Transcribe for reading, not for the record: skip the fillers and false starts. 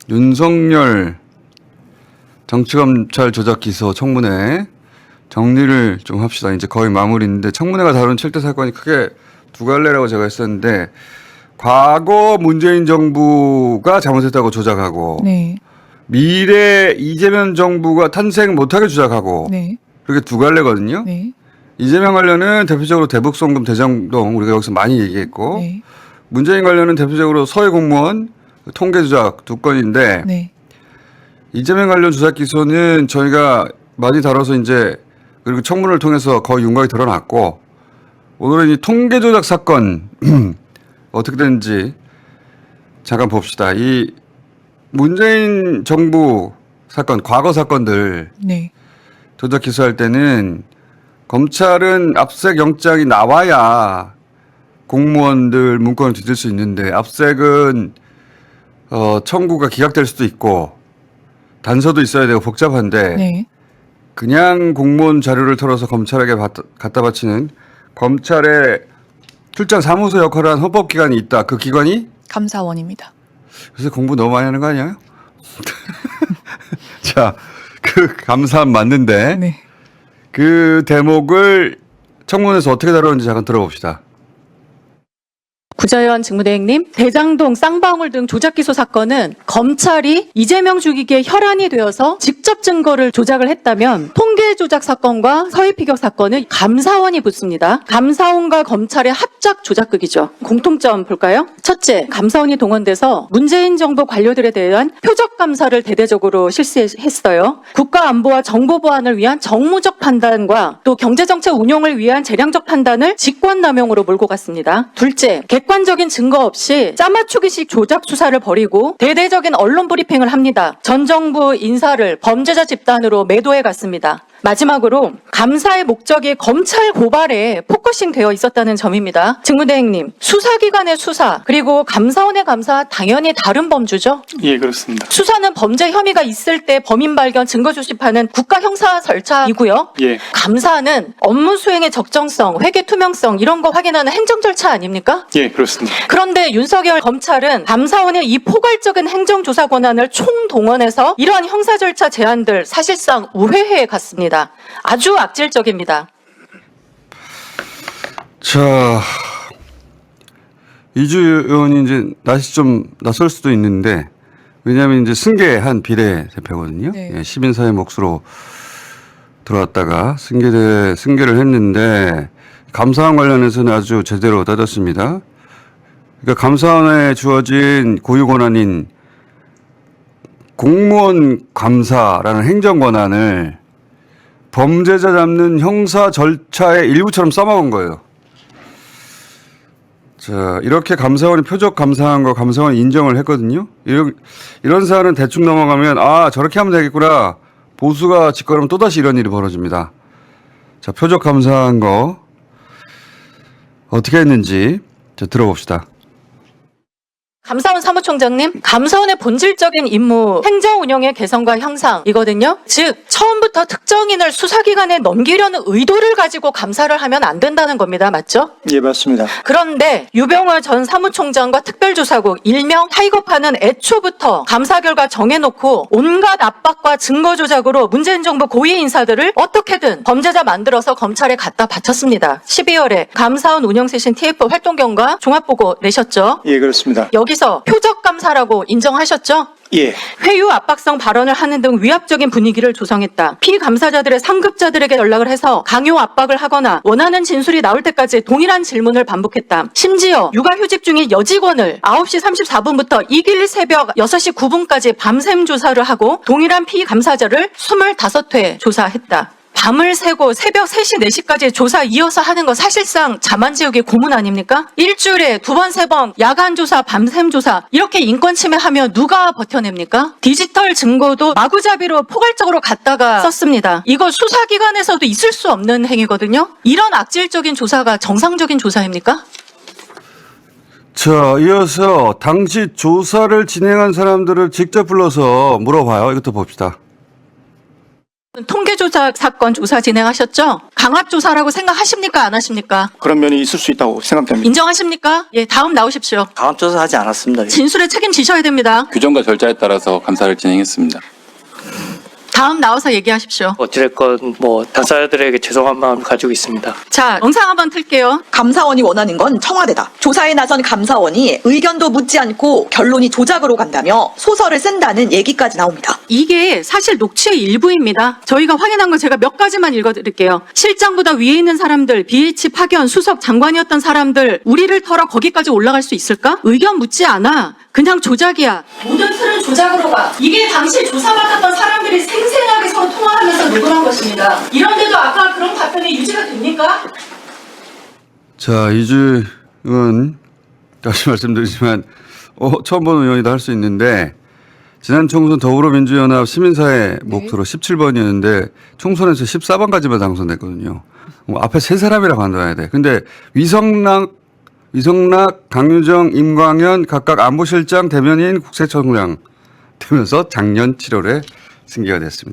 윤석열 정치검찰 조작 기소 청문회 정리를 좀 합시다. 이제 거의 마무리인데 청문회가 다룬 7대 사건이 크게 두 갈래라고 제가 했었는데 과거 문재인 정부가 잘못했다고 조작하고 네. 미래 이재명 정부가 탄생 못하게 조작하고 네. 그렇게 두 갈래거든요. 네. 이재명 관련은 대표적으로 대북송금 대장동 우리가 여기서 많이 얘기했고 네. 문재인 관련은 대표적으로 서해 공무원 통계 조작 두 건인데 네. 이재명 관련 조작 기소는 저희가 많이 다뤄서 이제 그리고 청문회를 통해서 거의 윤곽이 드러났고 오늘은 이 통계 조작 사건 어떻게 되는지 잠깐 봅시다. 이 문재인 정부 사건, 과거 사건들 네. 조작 기소할 때는 검찰은 압색 영장이 나와야 공무원들 문건을 뒤질 수 있는데 압색은 청구가 기각될 수도 있고 단서도 있어야 되고 복잡한데 네. 그냥 공무원 자료를 털어서 검찰에게 갖다 바치는 검찰의 출장 사무소 역할을 한 헌법기관이 있다. 그 기관이? 감사원입니다. 요새 공부 너무 많이 하는 거 아니야? 자, 그 감사함 맞는데 네. 그 대목을 청문회에서 어떻게 다루는지 잠깐 들어봅시다. 구자연 직무대행님, 대장동, 쌍방울 등 조작 기소 사건은 검찰이 이재명 죽이기에 혈안이 되어서 직접 증거를 조작을 했다면 통계 조작 사건과 서해 피격 사건은 감사원이 붙습니다. 감사원과 검찰의 합작 조작극이죠. 공통점 볼까요? 첫째, 감사원이 동원돼서 문재인 정부 관료들에 대한 표적 감사를 대대적으로 실시했어요. 국가 안보와 정보 보안을 위한 정무적 판단과 또 경제정책 운용을 위한 재량적 판단을 직권남용으로 몰고 갔습니다. 둘째, 객관적인 증거 없이 짜맞추기식 조작 수사를 벌이고 대대적인 언론 브리핑을 합니다. 전 정부 인사를 범죄자 집단으로 매도해 갔습니다. 마지막으로 감사의 목적이 검찰 고발에 포커싱 되어 있었다는 점입니다. 직무대행님, 수사기관의 수사 그리고 감사원의 감사 당연히 다른 범주죠? 예, 그렇습니다. 수사는 범죄 혐의가 있을 때 범인 발견, 증거 조집하는 국가 형사 절차이고요. 예, 감사는 업무 수행의 적정성, 회계 투명성 이런 거 확인하는 행정 절차 아닙니까? 예, 그렇습니다. 그런데 윤석열 검찰은 감사원의 이 포괄적인 행정조사 권한을 총동원해서 이러한 형사 절차 제안들 사실상 우회해 갔습니다. 아주 악질적입니다. 자, 이주 의원이 이제 낯이 좀 낯설 수도 있는데 왜냐하면 이제 승계한 비례대표거든요. 네. 예, 시민사회 몫으로 들어왔다가 승계를 했는데 감사원 관련해서는 아주 제대로 따졌습니다. 그러니까 감사원에 주어진 고유 권한인 공무원 감사라는 행정 권한을 범죄자 잡는 형사 절차의 일부처럼 써먹은 거예요. 자, 이렇게 감사원이 표적 감사한 거 감사원이 인정을 했거든요. 이런 사안은 대충 넘어가면 아, 저렇게 하면 되겠구나. 보수가 짓거리면 또다시 이런 일이 벌어집니다. 자, 표적 감사한 거 어떻게 했는지 자, 들어봅시다. 감사원 사무총장님, 감사원의 본질적인 임무, 행정 운영의 개선과 향상이거든요. 즉, 처음부터 특정인을 수사기관에 넘기려는 의도를 가지고 감사를 하면 안 된다는 겁니다. 맞죠? 예, 맞습니다. 그런데 유병호 전 사무총장과 특별조사국 일명 타이거파는 애초부터 감사 결과 정해놓고 온갖 압박과 증거 조작으로 문재인 정부 고위 인사들을 어떻게든 범죄자 만들어서 검찰에 갖다 바쳤습니다. 12월에 감사원 운영세신 TF 활동경과 종합보고 내셨죠? 예, 그렇습니다. 여기서 표적 감사라고 인정하셨죠? 예, 회유 압박성 발언을 하는 등 위압적인 분위기를 조성했다. 피감사자들의 상급자들에게 연락을 해서 강요 압박을 하거나 원하는 진술이 나올 때까지 동일한 질문을 반복했다. 심지어 육아휴직 중인 여직원을 9시 34분부터 이길 새벽 6시 9분까지 밤샘 조사를 하고 동일한 피감사자를 25회 조사했다. 밤을 새고 새벽 3시, 4시까지 조사 이어서 하는 거 사실상 자만지우기 고문 아닙니까? 일주일에 2번, 3번 야간 조사, 밤샘 조사 이렇게 인권 침해하면 누가 버텨냅니까? 디지털 증거도 마구잡이로 포괄적으로 갖다가 썼습니다. 이거 수사기관에서도 있을 수 없는 행위거든요. 이런 악질적인 조사가 정상적인 조사입니까? 자, 이어서 당시 조사를 진행한 사람들을 직접 불러서 물어봐요. 이것도 봅시다. 통계 조작 사건 조사 진행하셨죠? 강압 조사라고 생각하십니까? 안 하십니까? 그런 면이 있을 수 있다고 생각됩니다. 인정하십니까? 예, 다음 나오십시오. 강압조사하지 않았습니다. 진술에 책임지셔야 됩니다. 규정과 절차에 따라서 감사를 진행했습니다. 다음 나와서 얘기하십시오. 어찌됐건 당사자들에게 죄송한 마음을 가지고 있습니다. 자, 영상 한번 틀게요. 감사원이 원하는 건 청와대다. 조사에 나선 감사원이 의견도 묻지 않고 결론이 조작으로 간다며 소설을 쓴다는 얘기까지 나옵니다. 이게 사실 녹취의 일부입니다. 저희가 확인한 건 제가 몇 가지만 읽어드릴게요. 실장보다 위에 있는 사람들, BH 파견 수석 장관이었던 사람들, 우리를 털어 거기까지 올라갈 수 있을까? 의견 묻지 않아. 그냥 조작이야. 모든 틀은 조작으로 가. 이게 당시 조사받았던 사람들이 생생하게 서로 통화하면서 녹음한 것입니다. 이런데도 아까 그런 답변이 유지가 됩니까? 자, 이주은 다시 말씀드리지만 처음 보는 의원이다 할 수 있는데 지난 총선 더불어민주연합 시민사회 목표로 17번이었는데 총선에서 14번까지만 당선됐거든요. 앞에 세 사람이라 반대해야 돼. 근데 위성락, 강유정, 임광현 각각 안보실장, 대변인, 국세청장 되면서 작년 7월에 승계가 됐습니다.